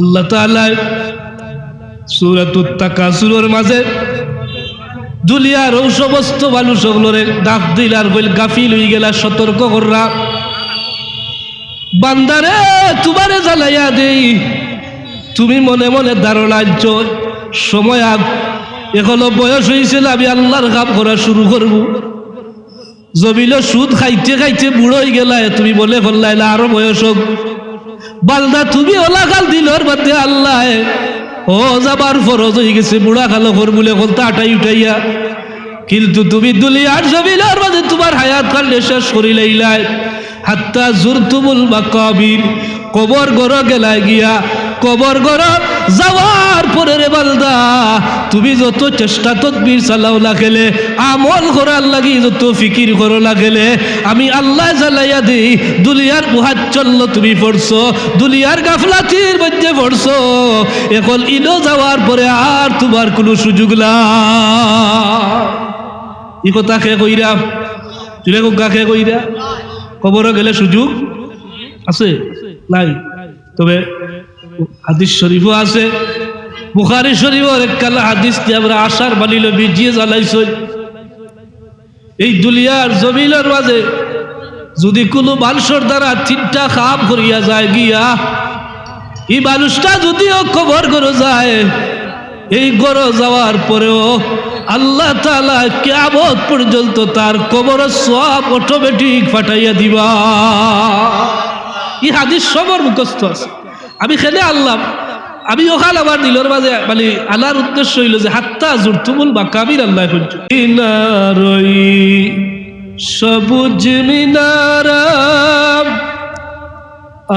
আল্লাহ তাআলা সূরাতুত তাকাসুরের মাঝে দুনিয়ার ও সমস্ত মানুষগুলোরে ডাক দিলার বল গাফিল হয়ে গেলা, সতর্ক কররা বান্দারে তোমারে জ্বালাইয়া দেই। তুমি মনে মনে ধারণা আনছো সময় এখনো বয়স হয়েছিল আমি আল্লাহর কাম করা শুরু করব। জমিল সুদ খাইতে খাইতে বুড়ো হয়ে গেলা, তুমি বলে ফেললাইলা আরো বয়স হোক। বান্দা তুমি ওলা খাল দিলর মধ্যে আল্লাহ ও যাবার ফরজ হয়ে গেছে, বুড়া খালো কর বলে বলতে আটাই উঠাইয়া, কিন্তু তুমি দুনিয়ার জমিনের মাঝে তোমার হায়াত কাল শেষ করিলাইলাই। হাত্তা জুরতুমুল মাকাবির, কবর গড় গেলা গিয়া, কবর গড় যাওয়ার পরে রে বান্দা তুমি যত চেষ্টা তদবির চালাও না খেলে, আমল করার লাগি যত ফিকির করো না খেলে, আমি আল্লাহ জ্বালাইয়া দিই দুনিয়ার মুহাজ্জল্য তুমি পড়ছো, দুনিয়ার গাফলাতির মধ্যে পড়ছো। এখন ইনো যাওয়ার পরে আর তোমার কোনো সুযোগ না। ই কথা কে কইরা চুলে গা কে কইরা কবর গেলে সুযোগ আছে নাই? তবে হাদিস শরীফও আছে, বুখারী শরীফের একখানা হাদিস দিয়ে আমরা আশার বালিল বিজিয়ে জ্বালাইছ। এই দুনিয়ার জমিনের মাঝে যদি কোনো মানুষের দ্বারা তিনটা কাম করিয়া যায় গিয়া, এই মানুষটা যদিও কবর করে যায়, এই গড় যাওয়ার পরেও আল্লাহ তাআলা কিয়ামত পর্যন্ত তার কবরের সওয়াব অটোমেটিক পাঠাইয়া দিবা। এই হাদিস সবার মুখস্থ আছে। আমি খেলে আল্লাহ আমি ওখানে আমার দিলর মাঝে মানে আল্লাহর উদ্দেশ্য হইল যে হাত্তা জুরতুমুল মাকাবির আল্লাহ মিনারই সবুজ মিনারা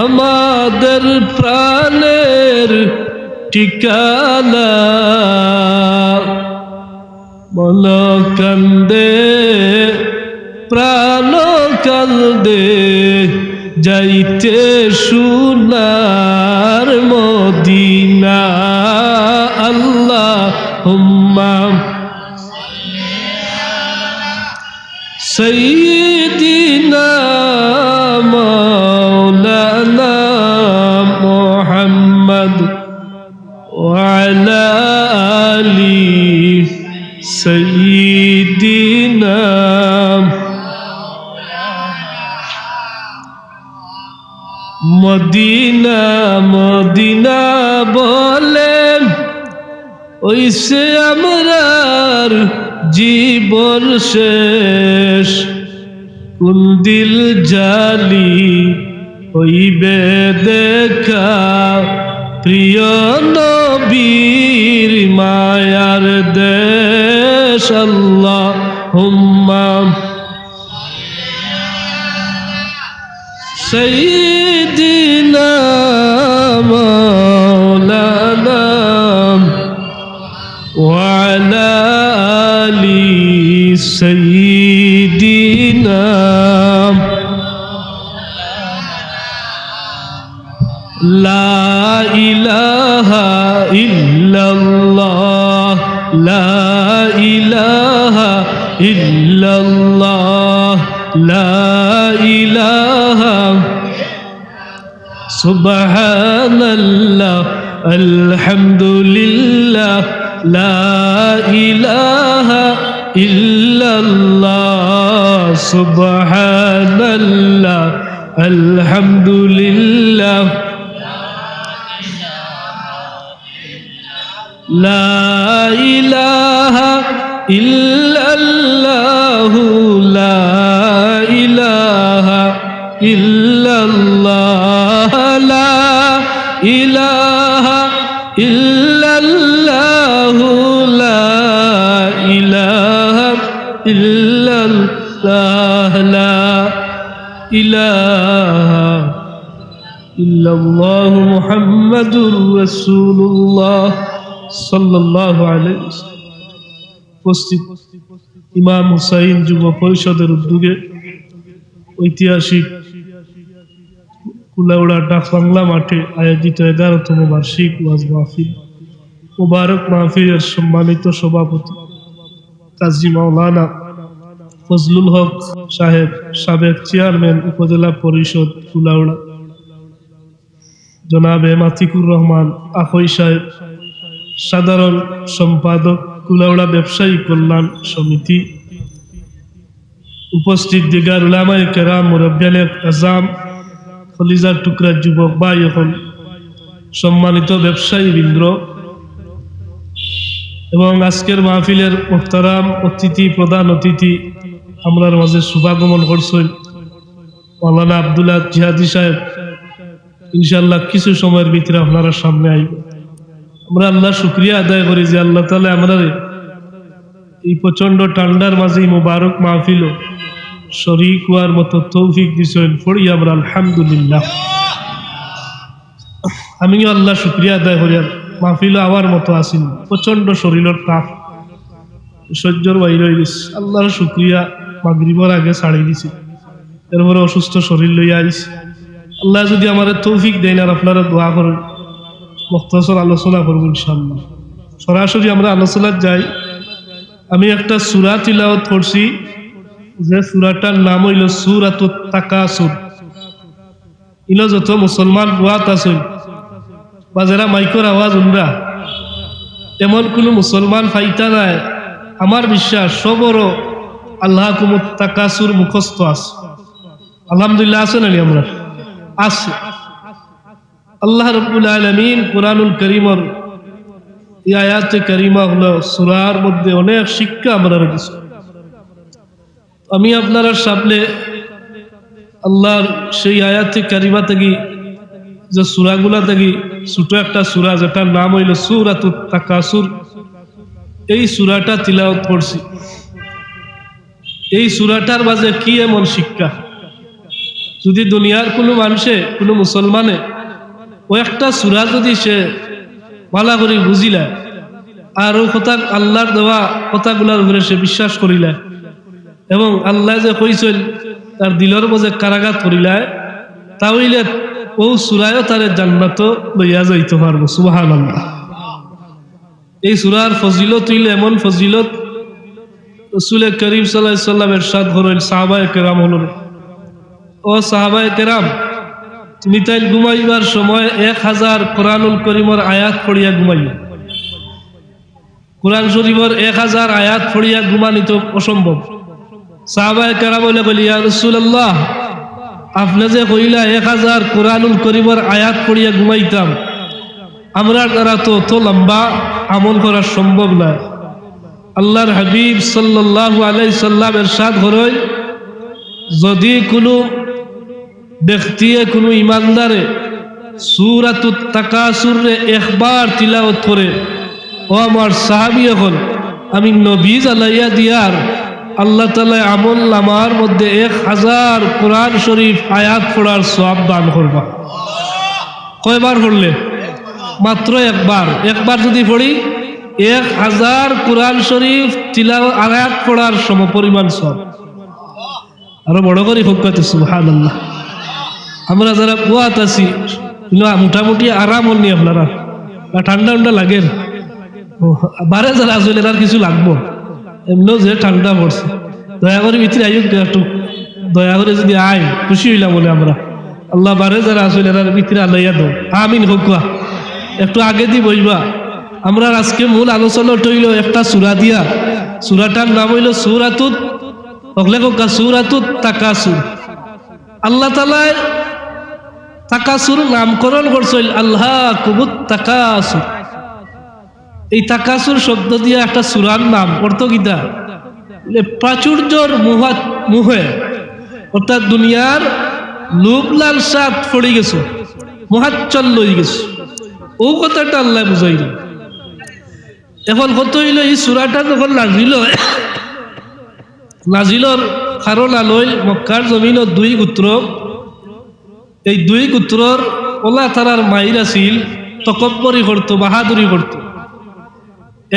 আমাদের প্রাণের ঠিকানা, মন কান্দে প্রাণ কান্দে যাইতে সোনার মদিনা। আল্লাহুম্মা সাইয়্যিদিনা মাওলানা মুহাম্মদ ওয়া আলা আলি সাইয়্যিদিনা। মদিনা মদিনা বলেন ওইসে আমরার জীবন শেষ, কোন দিল জালি হইবে দেখা প্রিয় নবীর মায়ার দেশ। আল্লাহুম্মা সাইয়্যিদিনা মাওলানা ওয়া আলা আলি সাইয়্যিদিনা। লা ইলাহা ইল্লাল্লাহ, লা ইলাহা ইল্লাল্লাহ, লা ইলাহা সুবহানাল্লাহ আলহামদুলিল্লাহ, লা ইলাহা ইল্লাল্লাহ সুবহানাল্লাহ আলহামদুলিল্লাহ, লা ইলাহা ইল্লাল্লাহু, লা ইলাহা ইল্লাল্লাহ, লা ইলাহা ইল্লাল্লাহু, লা ইলাহা ইল্লাল্লাহ, লা ইলাহা ইল্লাল্লাহু মুহাম্মাদুর রাসূলুল্লাহ সাল্লাল্লাহু আলাইহি ওয়াসাল্লাম। উপস্থিত ইমাম হুসাইন যুব পরিষদের উদ্যোগে ঐতিহাসিক কুলাউড়া ডাক বাংলা মাঠে আয়োজিত 11তম বার্ষিক ওয়াজ মাহফিল মুবারক মাহফিলের সম্মানিত সভাপতি কাজী মাওলানা ফজলুল হক সাহেব, সাবেক চেয়ারম্যান উপজেলা পরিষদ কুলাউড়া, জনাবে মাতিকুর রহমান আখই সাহেব, সাধারণ সম্পাদক, কুলাউড়া ব্যবসায়ী কল্যাণ সমিতি, উপস্থিত দিগার উলামায়ে কেরাম, মুরব্বিয়ানে আযাম, খলিজার টুকরা যুবক ভাই, এখন সম্মানিত ব্যবসায়ী বৃন্দ এবং আজকের মাহফিলের মুহতারাম অতিথি, প্রধান অতিথি আমরার মাঝে শুভাগমন করছেন মাওলানা আব্দুল্লাহ জিহাদি সাহেব। ইনশাআল্লাহ কিছু সময়ের ভিতরে আপনারা সামনে আইব। আমরা আল্লাহ শুকরিয়া আদায় করি যে আল্লাহ তাআলা আমরা এই প্রচন্ড ঠান্ডার মাঝে মুবারক মাহফিল শরীক হওয়ার মতো তৌফিক দিয়েছেন। পড়ি আমরা আলহামদুলিল্লাহ। আমিও আল্লাহ শুকরিয়া আদায় করি। মাহফিল আওয়ার মতো আসিন, প্রচন্ড শরীরের তাপ সহ্যর বাইরে হয়ে গেছে। আল্লাহর শুকরিয়া, মাগরিবের আগে ছাড়ি দিছি, এরপরে অসুস্থ শরীর লইয়া আইছি। আল্লাহ যদি আমার তৌফিক দেন আর আপনারা দোয়া করেন, মুখতাসর আলোচনা করব ইনশাআল্লাহ। সরাসরি আমরা আলোচনায় যাই। আমি একটা সূরা তিলাওয়াত করছি, যে সূরাটার নাম হইল সূরাতুত তাকাসুর। ইনো যত মুসলমান বুয়াত আছেন বা যারা মাইকর আওয়াজ উনরা, এমন কোনো মুসলমান ফাইতা নাই, আমার বিশ্বাস সবরও আল্লাহ কুমুত তাকাসুর মুখস্থ আছে। আলহামদুলিল্লাহ আছে নাকি? আমরা আছে। আল্লাহ রাব্বুল আলামিন কুরআনুল কারীমের এই আয়াতে কারিমা হলো সূরার মধ্যে অনেক শিক্ষা আমরা রেখেছি। আমি আপনারা সামনে আল্লাহর সেই আয়াতে কারিমা থেকে, যে সূরাগুলা থেকে ছোট একটা সূরা যেটার নাম হইল সূরাতুত তাকাসুর, এই সূরাটা তিলাওয়াত করছি। এই সূরাটার মাঝে কি এমন শিক্ষা, যদি দুনিয়ার কোনো মানুষে, কোনো মুসলমানে ও একটা সূরা যদি সে ভালো করে বুঝিলা আর ও কথা আল্লাহর দেওয়া কথাগুলার উপরে সে বিশ্বাস করিলা এবং আল্লাহ যে কইছেন তার দিলের মাঝে কারাগাত করিলা, তাহলে ও সূরায়ও তারে জান্নাত লইয়া যাইতে পারবো। সুবহানাল্লাহ। এই সূরার ফজিলত হইল এমন ফজিলত, রাসূল করিম সাল্লাল্লাহু আলাইহি ওয়াসাল্লাম ইরশাদ করেন সাহাবায়ে কেরাম হলেন, ও সাহাবায়ে কেরাম, তুমি তাই ঘুমাইবার সময় 1000 কোরআনুল কারীমের আয়াত পড়িয়া ঘুমাইও। কোরআন শরীফের 1000 আয়াত পড়িয়া ঘুমানি তো অসম্ভব। সাহাবায়ে কেরাম বলে বলি, ইয়া রাসূলুল্লাহ, আপনি যে কইলা 1000 কোরআনুল কারীমের আয়াত পড়িয়া ঘুমাইতাম, আমরা দ্বারা তো লম্বা আমল করা সম্ভব না। আল্লাহর হাবিব সাল্লাল্লাহু আলাইহি সাল্লাম ইরশাদ করেন, যদি কোনো ব্যক্তিয়ে, কোনো ইমানদারে সূরাতুত তাকাসুর একবার তিলাওয়াত করে, ও আমার সাহাবী, এখন আমি নবী জ্বালাইয়া দিয়ার আল্লাহ তাআলা আমল নামার মধ্যে 1000 কোরআন শরীফ আয়াত পড়ার সওয়াব দান করবা। কয়বার পড়লে? মাত্র একবার। একবার যদি পড়ি 1000 কোরআন শরীফ তিলাওয়াত আয়াত পড়ার সমপরিমাণ সওয়াব। আরো বড় করে হোক কত সুবহানাল্লাহ। আমরা যারা কুয়াত আছি মোটামুটি আরাম হননি, আপনারা ঠান্ডা ঠান্ডা লাগে, বারে যারা আসলে আর কিছু লাগবো, এমনিও যে ঠান্ডা পড়ছে, দয়া করে ভিতরে আইক, একটু দয়া করে যদি আয় খুশি হইলাম বলে আমরা। আল্লাহ বারে যারা আসলে এর ভিতরে আলাইয়া দাও, আমিন হোক। একটু আগে দিয়ে বসবা। আমরা আজকে মূল আলোচনা হইল একটা সূরা দিয়া, সূরাটার নাম হইল সূরাতুত তাকাসুর। আল্লাহ তাআলা তাকাসুর নামকরণ করছেন আল্লাহ কুমুত তাকাসুর। এই তাকাসুর শব্দ দিয়ে একটা সূরার নাম অর্থ গীতা প্রাচুর্যর মুহে, অর্থাৎ দুনিয়ার লোভ লালসাত পড়ে গেছে, মহাচ্ছন্ন হয়ে গেছে, ও কথাটা আল্লাহ বুঝাইল। এখন কত হইল, এই সূরাটা যখন নাজিলর কারণ আলোয় মক্কার জমিনত 2 গোত্র, এই 2 গোত্রর ওলা তারার মাইর আছিল, তকব্বরি করতো, বাহাদুরি করতো।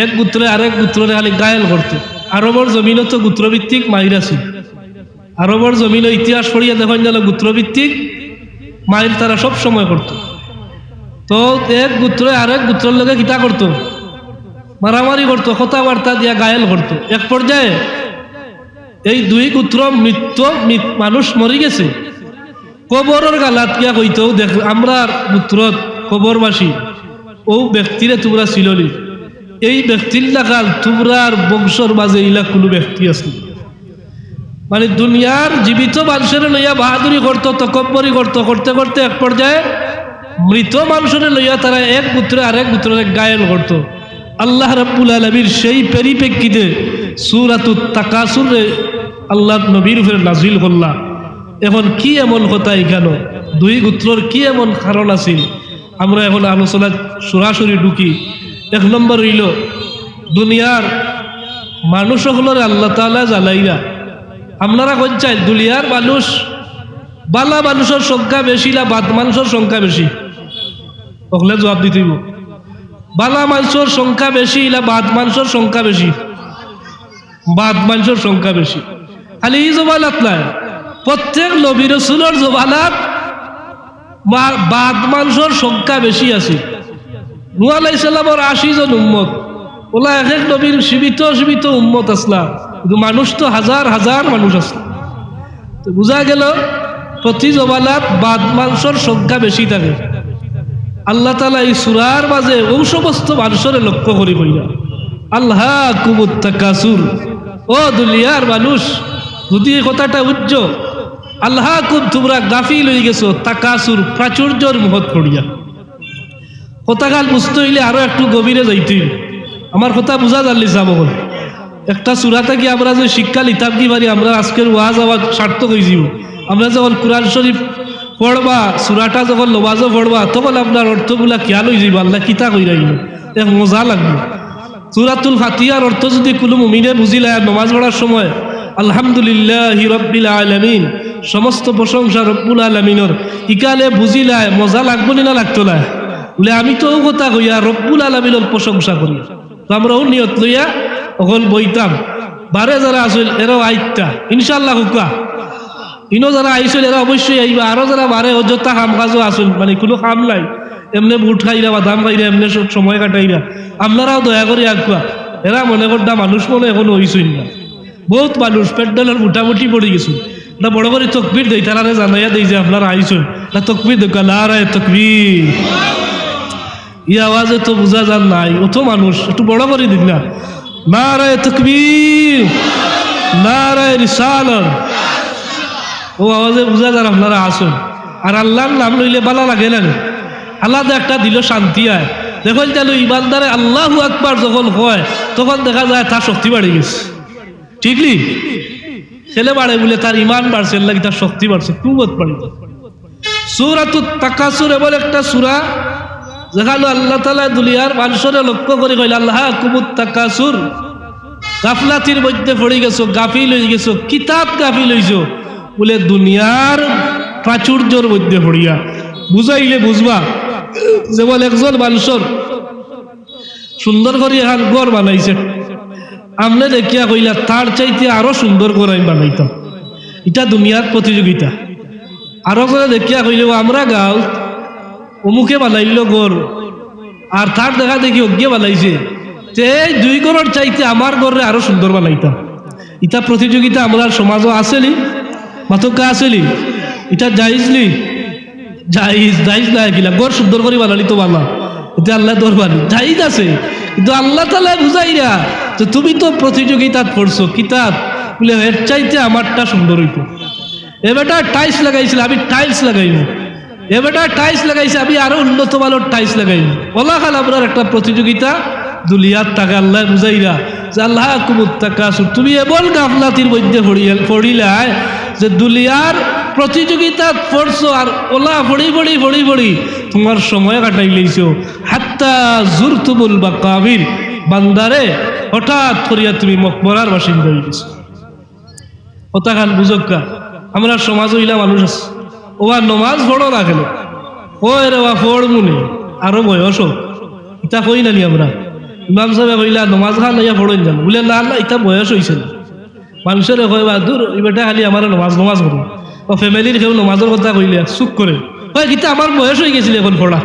এক গোত্রে আরেক গোত্ররে খালি গায়েল করতো। আরবর জমিনত গোত্রভিত্তিক মাইর আছিল। আরবর জমিন ইতিহাস পড়িয়া দেখেন যেন গোত্রভিত্তিক মাইর তারা সব সময় করতো। তো এক গোত্রে আরেক গোত্রের লগে কিতা করতো? মারামারি করতো, কথাবার্তা দিয়া গায়েল করতো। এক পর্যায়ে এই 2 গোত্র মানুষ মরি গেছে, কবরের গালাত কিয়া কইতেও দেখ আমরা পুত্রত কবরবাসী ও ব্যক্তিরে তোমরা ছিললি এই ব্যক্তির লাগাল তোমরার বংশর মাঝে ইলা কোনো ব্যক্তি আছে মানে দুনিয়ার জীবিত মানুষের লইয়া বাহাদুরি করতো তকব্বরি করতো করতে করতে এক পর্যায়ে মৃত মানুষের লইয়া তারা এক পুত্রে আরেক পুত্রের গায়েল করতো আল্লাহ রাব্বুল আলামিন সেই পরিপ্রেক্ষিতে সূরাতুত তাকাসুরে আল্লাহ নবীর উপরে নাজিল করলা এখন কি এমন কথা এখানে দুই গোত্রর কি এমন কারণ আছিল আমরা এখন আলোচনা সরাসরি ঢুকি এক নম্বর হইল দুনিয়ার মানুষ হলরে আল্লাহ তাআলা জ্বালাইরা আপনারা কইছেন দুনিয়ার মানুষ বালা মানুষের সংখ্যা বেশি না বাদ মানুষের সংখ্যা বেশি ওগুলো জবাব দিতে হইব বালা মানুষের সংখ্যা বেশি না বাদ মানুষের সংখ্যা বেশি বাদ মানুষের সংখ্যা বেশি খালি এই জবানাত নাই প্রত্যেক নবী রাসূলের জবানাত বাদ মানুষের সংখ্যা বেশি আছে নূহ আলাইহিস সালামের 80 জন উম্মত ওলা এক এক নবীর সীমিত উম্মত আসলা কিন্তু মানুষ তো হাজার হাজার মানুষ আসলা তো বোঝা গেল প্রতি জবানাত বাদ মানুষের সংখ্যা বেশি থাকে আল্লাহ তাআলা এই সূরার মাঝে ওই সমস্ত মানুষের লক্ষ্য করে কইরা আল্লাহকুমুত তাকাসুর ও দুনিয়ার মানুষ যদি এই কথাটা উজ্জ আল্লাহকুম তোমরা গাফিল হয়ে গেছো তাকাসুর প্রাচুর্যের মুহত পড়িয়া কথাকাল বুঝতে হইলে আরো একটু গভীরে যাইতে আমার কথা বুঝা জানলি যাব একটা সূরাতে কি আমরা যে শিক্ষা লিতাম কি পারি আমরা আজকের ওয়াজ আওয়াজ সার্থক হয়ে যাব আমরা যখন কুরআন শরীফ পড়বা সূরাটা যখন নমাজও পড়বা তখন আপনার অর্থগুলা খেয়াল হয়ে যাবে আল্লাহ কিতা কইরা এক মজা লাগবে সূরাতুল ফাতিহার অর্থ যদি কোনো মুমিনে বুঝিলা নমাজ পড়ার সময় আলহামদুলিল্লাহি রাব্বিল আলামিন সমস্ত প্রশংসা রব্বুল আলামিনের ইকালে বুঝিলা মজা লাগবো না লাগতো না বলে আমি তো ও কথা কইয়া রব্বুল আলামিনের প্রশংসা করি তো আমরাও নিয়ত লইয়া ওখান বইতাম বারে যারা আসল এরাও আইতা ইনশাআল্লাহ হুকা ইনো যারা আইসল এরা অবশ্যই আইবা আরো যারা বারে অযথা কাম কাজও আসল মানে কোনো কাম নাই এমনি বুট খাইরা বা দাম খাইরা এমনি সময় কাটাইরা আপনারাও দয়া করে আগুয়া এরা মনে করতা মানুষ মনে এখনো হইছই না বহুত মানুষ পেট্রোলের মোটামুটি পড়ে গেছে না বড় করে তকবীর দেই তারা জানাইয়া দেই যে আপনারা আইসল না তকবীর দেখা নারায়ে তাকবীর ই আওয়াজে তো বোঝা যান নাই অত মানুষ একটু বড় করে দিন না নারায়ে তাকবীর নারায়ে রিসালাত ও আওয়াজে বোঝা যান আপনারা আসুন আর আল্লাহর নাম লইলে ভালো লাগে না আলাদা একটা দিল শান্তি হয় দেখুন যেন ইমানদারে আল্লাহু আকবার যখন হয় তখন দেখা যায় তার শক্তি বাড়ে গেছে ঠিকলি ছেলে বাড়ে বলে তার ইমান বাড়ছে লাগে তার শক্তি বাড়ছে কুওয়াত বাড়ে সূরাতুত তাকাসুর এমন একটা সূরা যেখানে আল্লাহ তাআলা দুনিয়ার মানুষের লক্ষ্য করে কইল আল্লাহকুমুত তাকাসুর গাফলাতির মধ্যে পড়ে গেছো গাফিল হয়ে গেছো কিতাব গাফিল হইছো বলে দুনিয়ার প্রাচুর্যের মধ্যে পড়িয়া বুঝাইলে বুঝবা যেমন একজন মানুষের সুন্দর করে এখন ঘর বানাইছে আমনে দেখিয়া কইলা তার চাইতে আরো সুন্দর করে আমি বানাইতাম এটা দুনিয়ার প্রতিযোগিতা আরো করে দেখিয়া কইলে আমরা গাঁও অমুকে বানাইল ঘর আর তার দেখা দেখি অজ্ঞে বানাইছে এই দুই ঘরের চাইতে আমার ঘরে আরো সুন্দর বানাইতাম এটা প্রতিযোগিতা আমরা সমাজও আসেনি মাতকা আসেনি এটা জাইজলি জাইজ না কিলা ঘর সুন্দর করে বানালি তো বানা এটা আল্লাহ দরবারি জাইজ আছে কিন্তু আল্লাহ তাআলা বুঝাইরা যে তুমি তো প্রতিযোগিতাত পড়ছো কিতাব বলে এর চাইতে আমারটা সুন্দর হইতো এবারটা টাইলস লাগাইছিল আমি টাইলস লাগাইবো এবারটা টাইলস লাগাইছে আমি আরো উন্নত মানের টাইলস লাগাইবো ওলা খাল আপনার একটা প্রতিযোগিতা দুলিয়ার টাকা আল্লাহ বুঝাইরা যে আল্লাহকুমুত তাকাসুর তুমি এমন গাফলাতির মধ্যে পড়িলাই যে দুলিয়ার প্রতিযোগিতা পড়ছো আর ওলা পড়ি তোমার সময় কাটাই লইছো হাত্তা জুরতুমুল মাকাবির বান্দারে হঠাৎ করিয়া তুমি মকবরার বাসিন্দা হয়ে গেছো কথা খান বুঝকা আমরা সমাজ হইলা মানুষ আছে ওয়া নমাজ পড়ো না কেন ও রে ওয়া পড় মুনে আরো বয়স ইটা কই নানি আমরা ইমাম সাহেব কইলা নমাজ খান লইয়া পড়েন যান বলে না আল্লাহ ইটা বয়স হইছে না মানুষের কয় বাহাদুর এবারটা খালি আমার নমাজ করো ও ফ্যামিলির কেউ নমাজের কথা কইলে চুপ করে কয় কিন্তু আমার বয়স হয়ে গেছিল এখন পড়া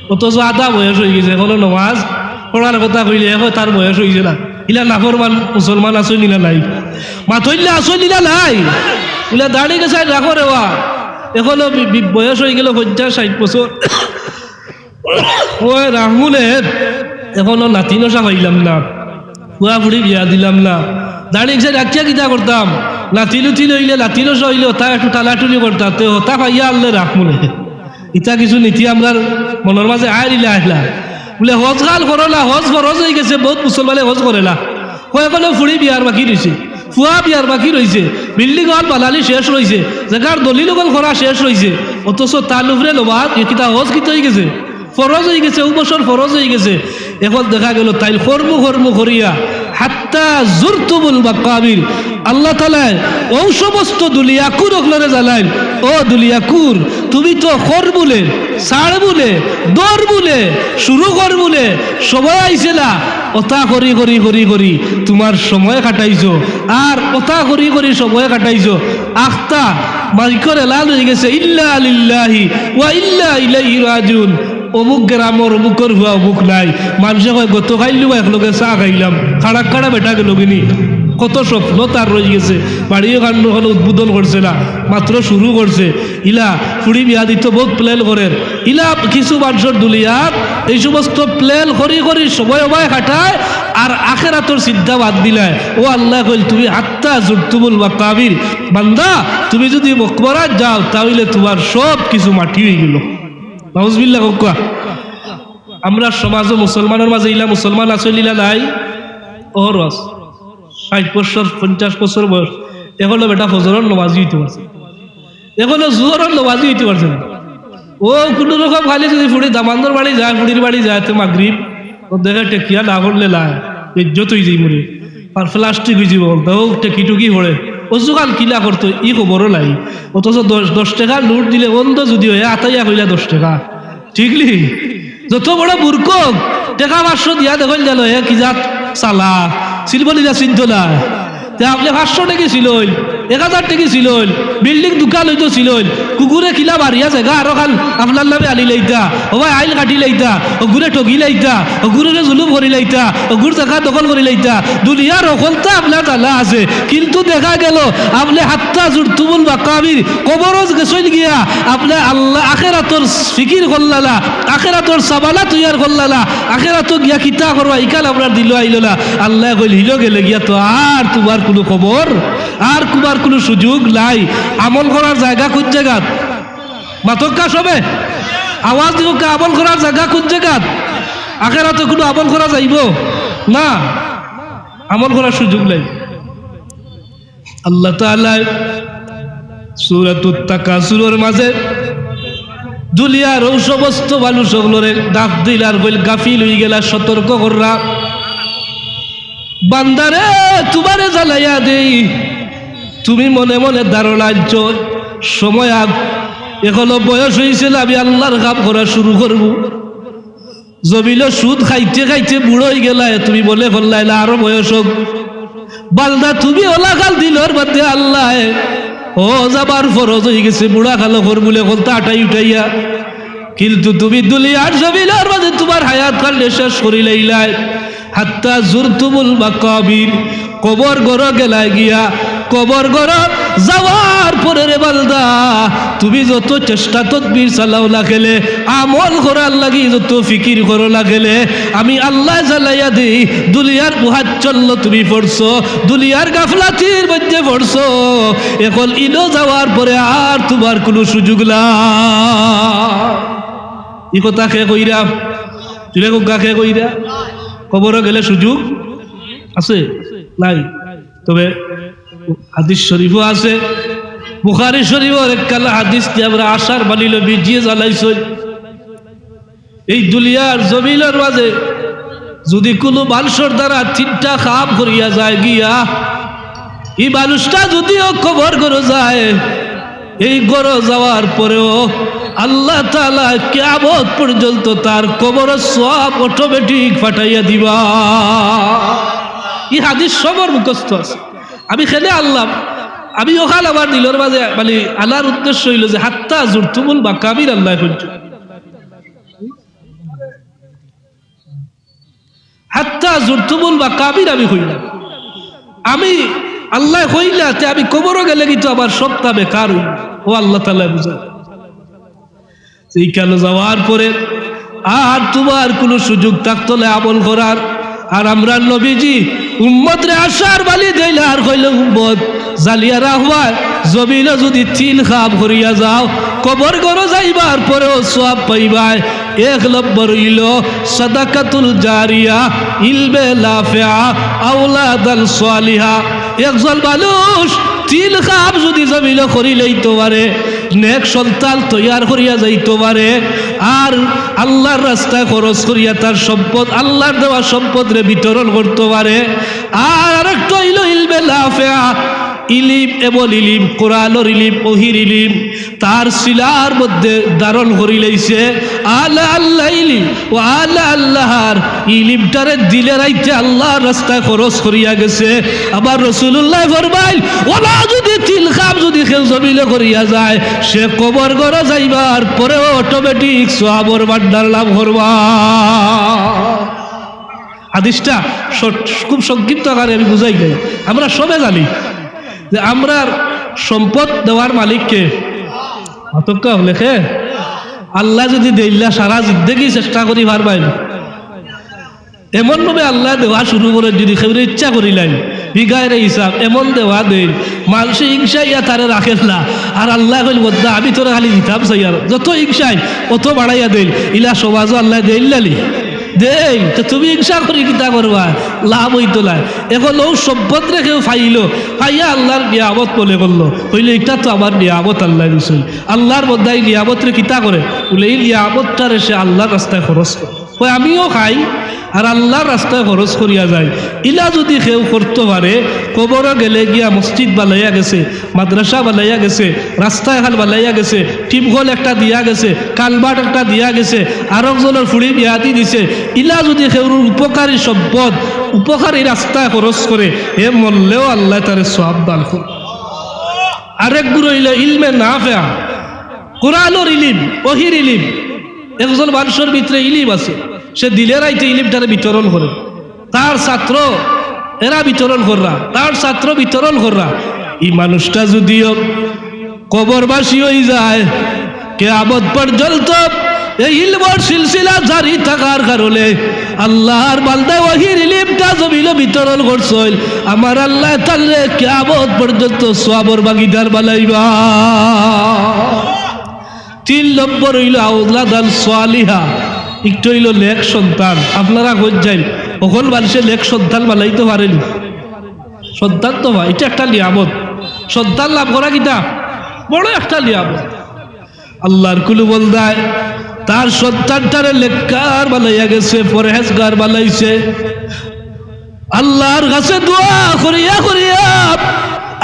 অথচ আধা বয়স হয়ে গেছে এখনো নমাজ পড়ার কথা কইলে এখন তার বয়স হয়েছে না ইলা নাফরমান মুসলমান আসই নিলা নাই মাথইলে আসই নিলা নাই ইলা দাঁড়িয়ে গেছে রাখো রে ওয়া এখনো বয়স হয়ে গেল 50-60 বছর। ওই রাহুলের এখনো নাতি নশা হইলাম না, পুয়া ফুড়ি বিয়া দিলাম না, দাঁড়িয়ে সে রাখিয়া কিতা করতাম, নাতি লুতি লইলে নাতি নশা হইলে ওটা একটু টালাটুলি করতাম, তো ওটা পাইয়া আনলে রাহুলে ইটা কিছু নীতি আমরা মনের মাঝে আইলা আইলা বলে হজ কাল করলা, হজ ফরজ হয়ে গেছে, বহুত মুসলমানে হজ করেলা, কয়েকনো ফুড়ি বিয়ার বাকি রয়েছে, ফুয়া বিয়ার বাকি রয়েছে, বিল্ডিং হল বানালি শেষ রয়েছে, জায়গার দলিল করা শেষ রয়েছে, অথচ তার উপরে লোবা কিতা হজ কিতা হয়ে গেছে, ফরজ হয়ে গেছে, ও বছর ফরজ হয়ে গেছে। এখন দেখা গেল তাই কর্ম করিয়া হাত্তা জুরতুমুল মাকাবির, আল্লাহ তাআলা ও সমস্ত দুলিয়াকুর ওগুলোরে জ্বালাইন, ও দুলিয়াকুর তুমি তো খর বলে সাড় বলে দর বলে শুরু কর বলে সময় আইছিলা, ওটা করি করি করি করি তোমার সময় কাটাইছো, আর ওটা করি করি সময় কাটাইছো, আখতা মাইকর এলান হয়ে গেছে ইল্লা লিল্লাহি ওয়া ইল্লা ইলাইহি রাজিউন, অমুক গ্রামর অমুকর হুয়া অমুক নাই, মানুষে কয় গত খাইলু একলগে চা খাইলাম, খাড়া খাড়া বেটা গেল কিনি, কত স্বপ্ন তার রয়ে গেছে, বাড়িও কাণ্ড হলো উদ্বোধন করছে না, মাত্র শুরু করছে, ইলা ফুড়ি বিয়া দিত বহুত প্ল্যান করেন, ইলা কিছু মানুষের দুলিয়াত এই সমস্ত প্ল্যান করি করি সময় কাটায়, আর আখেরাতর চিন্তা বাদ দিলায়। ও আল্লাহ কইল তুমি হাত্তা জুরতুমুল মাকাবির, বান্দা তুমি যদি মকবরাত যাও তাহলে তোমার সব কিছু মাটি হয়ে গেল। নাউজুবিল্লাহ কোকা। আমরা সমাজ মুসলমানের মাঝে ইলা মুসলমান আছে লীলা নাই, ওহরস 60 বছর 50 বছর বয়স, এখনো বেটা ফজরের নামাজি হইতে পারছে, এখনো জোহরের নামাজি হইতে পারছে না। ও কোনো রকম খালি যদি ফুড়ি দামান্দর বাড়ি যায়, ফুড়ির বাড়ি যায় তো মাগরিব ও দেখে টেকিয়া না করলে লাই ইজ্জত হয়ে যাই মরে, আর প্লাস্টিক হয়ে যাব, ও টেকি টুকি পড়ে, অজুকাল কিলা করতো ই খবরও লাই, অথচ 10 টাকা নোট দিলে অন্ধ যদি হয় আতাইয়া কইলা 10 টাকা, ঠিকলি যত বড় মূর্খ টাকা 500 দিয়া দেখল গেল হে কি জাত চালা সিলবলিরা চিন্ত না, আপনি 500 টাকা ছিল 1000 টাকা ছিল, বিল্ডিং দোকান হইতো ছিল, কুকুরে কিলা বাড়িয়া জায়গা আরো খাল আপনার নামে আনি লাইতা, ও ভাই আইল কাটি লাইতা, ও গুড়ে ঠগি লাইতা, ও গুড়ে জুলুম করি লাইতা, ও গুড় জায়গা দখল করে লাইতা, দুনিয়ার অকলতা আপনার জানা আছে, কিন্তু দেখা গেল আপনি হাত্তা জুরতুমুল মাকাবির কবরজ গেছইল গিয়া আপনি আল্লাহ আখেরাতর ফিকির করলালা, আখেরাতর সাবালা তৈয়ার করলালা, আখেরাত গিয়া কিতা করবা ইকাল আপনার দিল আইলা, আল্লাহ কইল হিলো গেলে গিয়া তো আর তোমার কোনো খবর আর তোমার কোনো সুযোগ নাই। আমল করার জায়গা কোন জায়গাত মাতকা সবে আওয়াজ দিব, আমল করার জায়গা কোন জায়গাত, আখেরাতে কোনো আমল করা যাইব না, আমল করার সুযোগ নাই। আল্লাহ তাআলা সূরাতুত তাকাসুরের মাঝে দুনিয়ার ও সমস্ত মানুষ ওগুলোরে ডাক দিল আর কইল গাফিল হয়ে গেলা, সতর্ক কররা বান্দারে তোমারে জ্বালাইয়া দেই, তুমি মনে মনে দাঁড়াচ্ছ সময় এখনো বয়স হয়েছিল আমি আল্লাহর কাম করা শুরু করব, জমিল সুদ খাইতে খাইতে বুড়ো হয়ে গেলায়, তুমি বলে ফেললাই না আরো বয়স হোক, বান্দা তুমি ওলা কাল দিলর বাদে আল্লাহ ও যাবার ফরজ হয়ে গেছে, বুড়া খালো কর বলে বলতে আটাই উঠাইয়া, কিন্তু তুমি দুলিয়ার জমিলের মাঝে তোমার হায়াত কাল শেষ করিলাইলাই, হাত্তা জুরতুমুল মাকাবির কবর গর গেলায় গিয়া, কবর গর যাওয়ার পরে রে বান্দা তুমি যত চেষ্টা তদবির চালাও না খেলে, আমল করার লাগি যত ফিকির করো না খেলে, আমি আল্লাহ জ্বালাইয়া দিই দুনিয়ার মুহাজ্জল্য তুমি পড়ছো, দুনিয়ার গাফলাতির মধ্যে পড়ছো, এখন ইনো যাওয়ার পরে আর তোমার কোনো সুযোগ না। ই কথা খে কইরা চুলে গা খে কইরা কবরে গেলে সুযোগ আছে নাই? তবে হাদিস শরীফও আছে, বুখারী শরীফের একখানা হাদিস দিয়ে আমরা আশার বালিল বিজিয়ে জ্বালাইছে, এই দুনিয়ার জমিনের মাঝে যদি কোনো মানুষের দ্বারা 3টা কাম করিয়া যায় গিয়া, এই মানুষটা যদিও কবর করে যায়, এই গড় যাওয়ার পরেও আল্লাহ তাআলা কিয়ামত পর্যন্ত তার কবরের সওয়াব অটোমেটিক পাঠাইয়া দিবা। এই হাদিস সবার মুখস্থ আছে। আমি খেলে আল্লাহ আমি ওখান আমার দিলের মাঝে মানে আল্লাহর উদ্দেশ্য হইল যে হাত্তা জুরতুমুল মাকাবির, আল্লাহ হাত্তা জুরতুমুল মাকাবির আমি হইলাম, আমি আল্লাহ হইলাতে আমি কবরও গেলে কিন্তু আমার সবটা বেকার হইল, ও আল্লাহ তাআলা বুঝায় এইখানে যাওয়ার পরে আর তোমার কোনো সুযোগ থাকতো না আমল করার। আর আমরা নবীজি উম্মত রে আশার বালি দিলে আর কইলে উম্মত জালিয়া রাখবায় জমিনে যদি তিল খাপ করিয়া যাও কবর ঘর যাইবার পরেও সওয়াব পাইবাই। এক নম্বর হইল সাদাকাতুল জারিয়া, ইলমে নাফিআ, আওলাদাল সালিহা। একজন মানুষ তিল খাপ যদি জমিনে করি লইতে পারে, নেক সন্তান তৈয়ার করিয়া যাইতে পারে, আর আল্লাহর রাস্তায় খরচ করিয়া তার সম্পদ আল্লাহর দেওয়া সম্পদ রে বিতরণ করতে পারে। আর আরেকটা হইল ইলমে নাফিআ, ইলিম এমন ইলিম, কোরআনের ইলিম, ওহির ইলিম তার শিলার মধ্যে ধারণ করি লইছে। আলা আল্লাহ ইলিম ও আলা আল্লাহর ইলিমটারে দিলে রাইতে আল্লাহর রাস্তায় খরচ করিয়া গেছে। আবার রাসূলুল্লাহ ফরমাইল ওলা যদি তিল খাপ যদি কেউ জমিলে করিয়া যায় সে কবর ঘরে যাইবার পরেও অটোমেটিক সওয়াবের ভান্ডার লাভ করবা। হাদিসটা খুব সংক্ষিপ্ত আকারে আমি বুঝাই যাই। আমরা সবে জানি যে আমরা সম্পদ দেওয়ার মালিককে অতক্কা লেখে আল্লাহ যদি দেইলা সারা জিন্দেগি চেষ্টা করি পারবাই না। এমন ভাবে আল্লাহ দেওয়া শুরু করে যদি কেউ ইচ্ছা করিলেন বিগায়ের হিসাব এমন দেওয়া দেন মানুষে হিংসা ইয়া তারে রাখেন না। আর আল্লাহ কইল বদ্দা আমি তোরা খালি দিতাম চাই আর যত হিংসাই অত বাড়াইয়া দেন ইলা সমাজও আল্লাহ দেইলালি দেই তো তুমি হিংসা করি কিতা করবা, লাভ হইতো না। এখন ও সম্পদ রেখে ফাইলো ফাইয়া আল্লাহর নিয়ামত বলে করলো হইলে এটা তো আমার নিয়ামত আল্লাহ দিছিল। আল্লাহর মধ্যে নিয়ামত রে কিতা করে বলে এই নিয়ামতটা সে আল্লাহর রাস্তায় খরচ করে। ওই আমিও খাই আর আল্লাহর রাস্তায় খরচ করিয়া যায়। ইলা যদি কেউ করতে পারে কবরে গেলে গিয়া মসজিদ বানাইয়া গেছে, মাদ্রাসা বানাইয়া গেছে, রাস্তা এখন বানাইয়া গেছে, টিপঘল একটা দিয়া গেছে, কালবাট একটা দিয়া গেছে, আরেকজনের ফুড়ি বিয়াদি দিছে। ইলা যদি কেউর উপকারী সম্পদ উপকারী রাস্তায় খরচ করে এ মরলেও আল্লাহ তারে সওয়াব দান করে। আরেক গুরু হইল ইলমে নাফিআ, কোরআনের ইলিম, ওহির ইলিম। একজন মানুষের ভিতরে ইলিম আছে, সে দিলের আইতে ইলিমটারে বিতরণ করে, তার ছাত্র এরা বিতরণ কররা, তার ছাত্র বিতরণ কররা। এই মানুষটা যদিও কবরবাসী হয়ে যায় কিয়ামত পর্যন্ত এই ইলমের সিলসিলা জারি থাকার কারণে আল্লাহর বান্দা ওহির ইলিমটা জমিনে বিতরণ করছিল। আমার আল্লাহ তাআলা কিয়ামত পর্যন্ত সওয়াবের ভাগীদার বানাইবা। 3 নম্বর হইল আওলাদাল সালিহা, একটু হইল নেক সন্তান। আপনারা কই যাই কখন মানুষের নেক সন্তান বানাইতে পারেনি? সন্তান তো ভাই এটা একটা নিয়ামত, সন্তান লাভ করা কিটা বড় একটা নিয়ামত। আল্লাহর কুলু বলদায় তার সন্তানটারে নেককার বানাইয়া গেছে, পরহেজগার বানাইছে। আল্লাহর কাছে দোয়া করিয়া করিয়া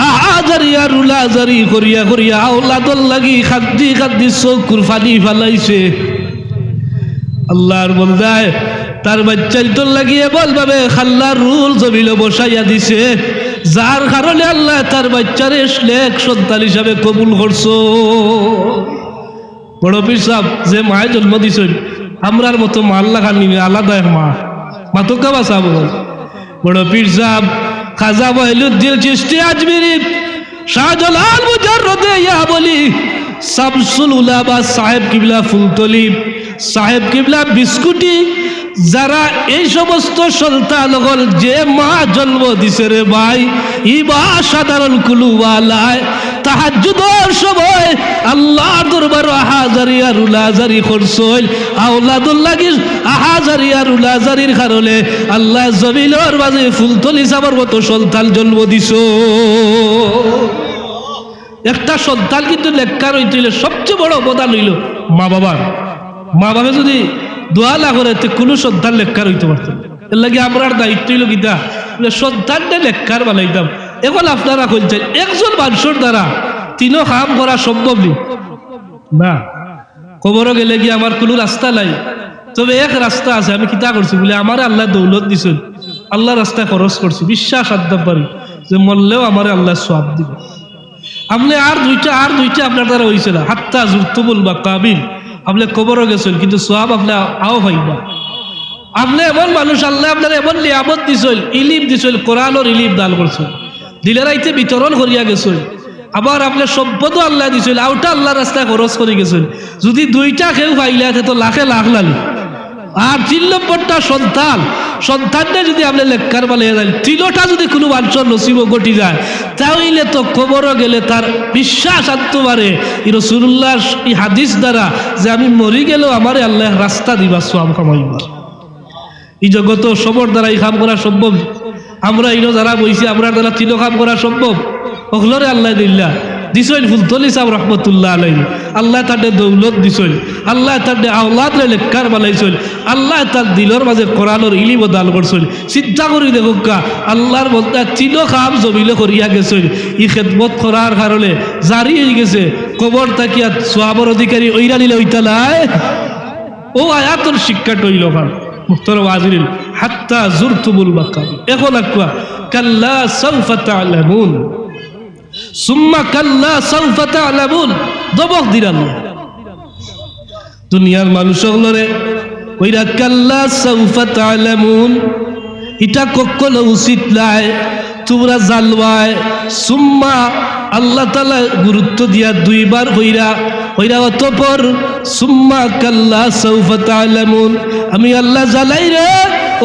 আহাজারিয়া রুলাজারি করিয়া করিয়া আওলাদর লাগি খাদ্দি খাদ্দি চকুর ফানি ফালাইছে। আল্লাহর বন্দায় তার বাচ্চাই তোর লাগিয়ে বলভাবে খাল্লার রুল জমিলে বসাইয়া দিছে, যার কারণে আল্লাহ তার বাচ্চারে নেক সন্তান হিসাবে কবুল করছো। বড় পীর সাহেব যে মায়ে জন্ম দিছেন আমরার মতো মা আল্লাহ খানি আলাদা এক মা মাতকা বাসা বল। বড় পীর সাহেব খাজা মঈনুদ্দিন চিশতি আজমিরি শাহজালাল মুজাররদে ইয়া বলি শামসুল উলামা সাহেব কিবলা ফুলতলি সাহেব কিবলা বিস্কুটি, যারা এই সমস্ত সন্তান হল যে মা জন্ম দিছে রে ভাই ই মা সাধারণ কুলুওয়ালায় তাহাজ্জুদের সময় আল্লাহর দরবার আহাজারিয়া রুলাজারি করছল। আওলাদুল লাগি আহাজারিয়া রুলাজারির কারণে আল্লাহ জমিনের মাঝে ফুলতলি সাবার মতো সন্তান জন্ম দিছ। একটা সন্তান কিন্তু নেককার হইতে হইলে সবচেয়ে বড় অবদান হইল মা বাবার। মা বাবা যদি দোয়া না করে কোনো সন্তান নেককার হইতে পারত। এর লাগে আমরার দায়িত্ব হইল কিতা সন্তানটা নেককার বানাইতাম। এখন আপনারা কইছেন একজন মানুষের দ্বারা 3 কাম করা সম্ভব না। কবর গেলে গিয়ে আমার কোনো রাস্তা নাই, তবে এক রাস্তা আছে। আমি কিতা করছি বলে আমার আল্লাহ দৌলত দিছেন, আল্লাহ রাস্তায় খরচ করছি, বিশ্বাস আনতে পারি যে মরলেও আমার আল্লাহ সওয়াব দিবে। আপনি আর দুইটা আপনার দ্বারা হয়েছে না, হাত্তা জুরতুমুল মাকাবির আপনি কবরও গেছেন কিন্তু সওয়াব আপনি আও পাইবা। আপনি এমন মানুষ আল্লাহ আপনার এমন নিয়ামত দিছিল, ইলিম দিছিল, কোরআনের ইলিম দান করছেন, দিলের আইতে বিতরণ করিয়া গেছেন। আবার আপনার সম্পদও আল্লাহ দিছিল, আউটা আল্লাহ রাস্তায় খরচ করে গেছিল। যদি দুইটা কেউ পাইলে তো লাখে লাখ লালি। আর 3 নম্বরটা সন্তান, সন্তানটা যদি আপনি লেখার বলে যায়, 3টা যদি কোনো মানুষের নসিব ঘটি যায়, তাহলে তো কবরও গেলে তার বিশ্বাস আনতে পারে এই রাসূলুল্লাহর এই হাদিস দ্বারা যে আমি মরি গেলেও আমারে আল্লাহ রাস্তা দিবা, সওয়াব কামাইবা। এই জগত সবর দ্বারা এই কাম করা সম্ভব। আমরা ইনো যারা বইছি আমরা দ্বারা 3 কাম করা সম্ভব। ওগুলোরে আল্লাহ দিল্লা দিছইন ফুলতলি সাহেব রহমতুল্লাহ আলাইহি, আল্লাহ তাদের দৌলত দিছইন, আল্লাহ তাদের আওলাদ রে লেখার বানাইছইন, আল্লাহ তার দিলর মাঝে কোরআনের ইলিম দান করছইন। চিন্তা করি দেখো কা আল্লাহর বলতে 3 কাম জমিলে করিয়া গেছইন। ই খেদমত করার কারণে জারি হয়ে গেছে কবর তাকিয়া সওয়াবের অধিকারী ওইরা নিলে ওইতালাই। ও আয়াতের শিক্ষা টইল ভাই মুহতারাম হাজিরিন, হাত্তা জুরতুমুল মাকাম। এখন আকবা কাল্লা সাউফা তা'লামুন সুম্মা কাল্লা সাউফা তা'লামুন, দবক দিলাম দুনিয়ার মানুষগুলোরে ওইরা কাল্লা সাউফা তা'লামুন এটা কখনো উচিত নাই, তোমরা জানবায়। সুম্মা আল্লাহ তাআলা গুরুত্ব দিয়া 2 বার হইরা অতঃপর সুম্মা কাল্লা সাউফা তা'লামুন, আমি আল্লাহ জানাই রে